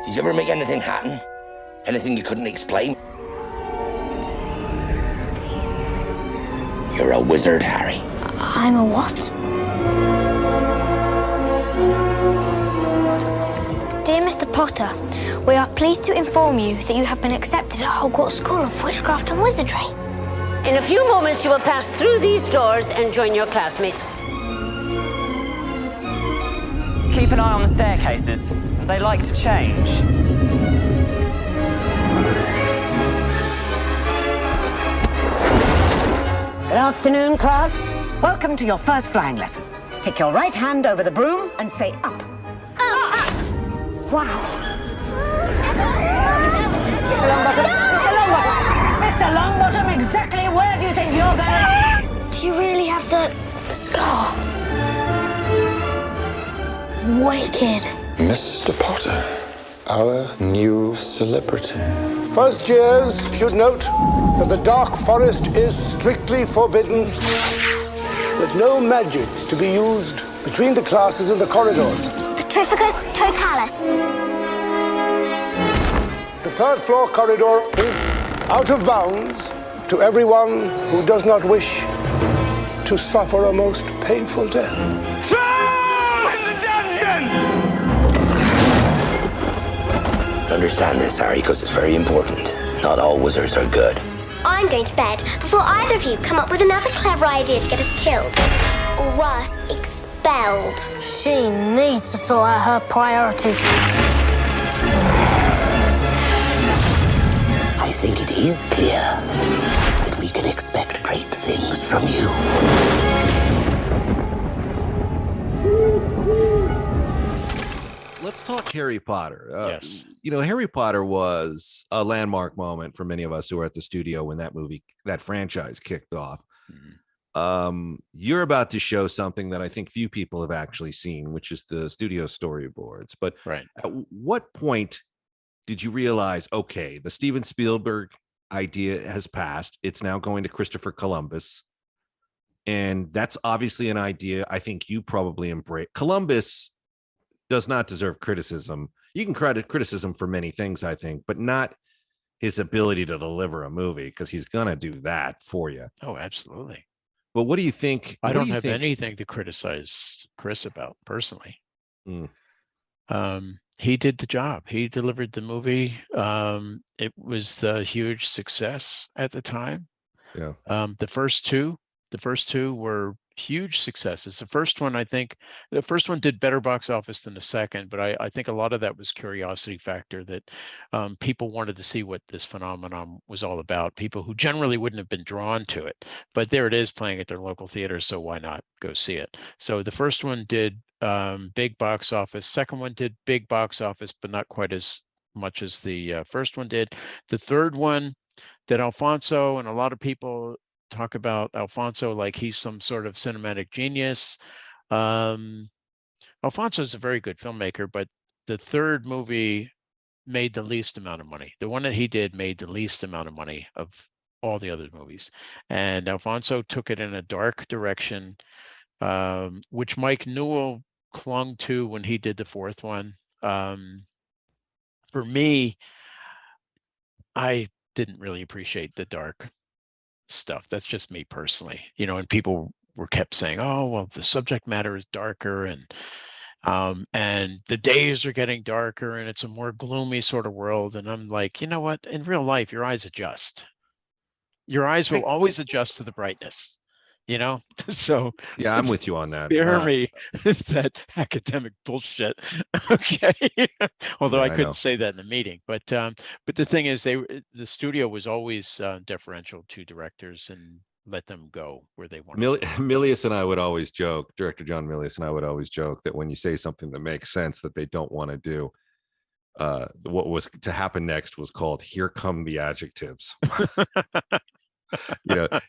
Did you ever make anything happen? Anything you couldn't explain? You're a wizard, Harry. I'm a what? Dear Mr. Potter, we are pleased to inform you that you have been accepted at Hogwarts School of Witchcraft and Wizardry. In a few moments, you will pass through these doors and join your classmates. Keep an eye on the staircases. They like to change. Good afternoon, class. Welcome to your first flying lesson. Stick your right hand over the broom and say up. Wow. Mr. Longbottom, exactly where do you think you're going? Do you really have the scar? Wicked. Mr. Potter, our new celebrity. First years should note that the Dark Forest is strictly forbidden, that no magic's to be used between the classes and the corridors. Petrificus totalis. The third floor corridor is out of bounds to everyone who does not wish to suffer a most painful death. Understand this, Harry, because it's very important. Not all wizards are good. I'm going to bed before either of you come up with another clever idea to get us killed. Or worse, expelled. She needs to sort out her priorities. I think it is clear that we can expect great things from you. Let's talk Harry Potter. Yes. You know, Harry Potter was a landmark moment for many of us who were at the studio when that franchise kicked off. Mm-hmm. You're about to show something that I think few people have actually seen, which is the studio storyboards. But right. At what point did you realize, okay, the Steven Spielberg idea has passed. It's now going to Christopher Columbus. And that's obviously an idea I think you probably embrace. Columbus does not deserve criticism. You can credit criticism for many things, I think, but not his ability to deliver a movie, because he's going to do that for you. Oh, absolutely. But what do you think? I don't have anything to criticize Chris about personally. He did the job. He delivered the movie. It was the huge success at the time. Yeah. The first two were huge successes. The first one did better box office than the second, but I think a lot of that was curiosity factor, that people wanted to see what this phenomenon was all about. People who generally wouldn't have been drawn to it, but there it is playing at their local theaters, so why not go see it? So the first one did big box office. Second one did big box office, but not quite as much as the first one did. The third one did Alfonso, and a lot of people talk about Alfonso like he's some sort of cinematic genius. Alfonso is a very good filmmaker, but the third movie made the least amount of money. The one that he did made the least amount of money of all the other movies. And Alfonso took it in a dark direction, which Mike Newell clung to when he did the fourth one. For me, I didn't really appreciate the dark stuff. That's just me personally, and people were kept saying, oh, well, the subject matter is darker, and the days are getting darker, and it's a more gloomy sort of world. And I'm like, you know what? In real life, your eyes adjust. Your eyes will always adjust to the brightness, So yeah, I'm with you on that. Spare me that academic bullshit. Okay. Although I couldn't say that in the meeting, but the thing is, the studio was always deferential to directors and let them go where they want. Milius and I would always joke, director John Milius and I would always joke that when you say something that makes sense that they don't want to do, what was to happen next was called "Here Come the Adjectives."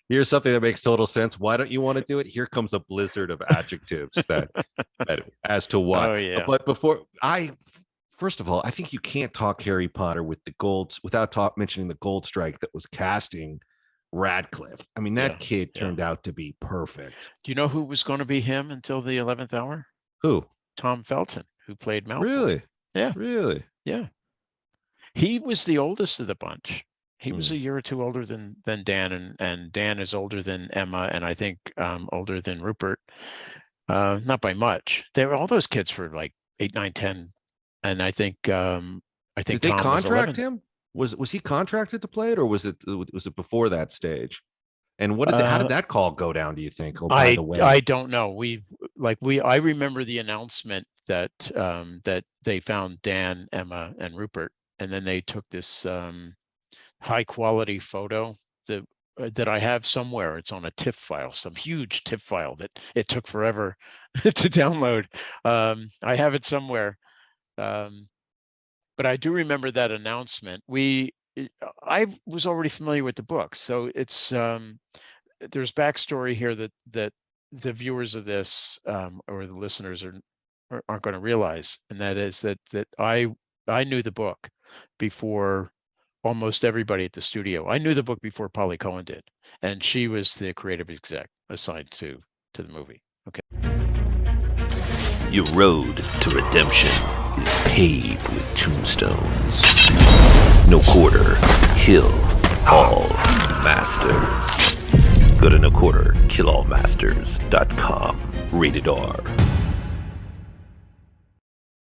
Here's something that makes total sense. Why don't you want to do it? Here comes a blizzard of adjectives that as to why. Oh, yeah. But first of all, I think you can't talk Harry Potter without mentioning the gold strike that was casting Radcliffe. I mean, that kid turned out to be perfect. Do you know who was going to be him until the 11th hour? Who? Tom Felton, who played Malfoy. Really? Yeah. Really? Yeah. He was the oldest of the bunch. He was a year or two older than Dan, and Dan is older than Emma, and I think older than Rupert. Not by much. All those kids were like 8, 9, 10, and I think did they Tom contract was 11. him? Was he contracted to play it, or was it before that stage? And how did that call go down? Do you think? Oh, by the way, I don't know. I remember the announcement that that they found Dan, Emma, and Rupert, and then they took this high quality photo that I have somewhere. It's on a TIFF file, some huge TIFF file that it took forever to download. I have it somewhere, but I do remember that announcement. I was already familiar with the book, so it's there's backstory here that the viewers of this or the listeners aren't going to realize, and that is that I knew the book before almost everybody at the studio. I knew the book before Polly Cohen did, and she was the creative exec assigned to the movie. Okay. Your road to redemption is paved with tombstones. No quarter, kill all masters. Go to noquarterkillallmasters.com. Rated R.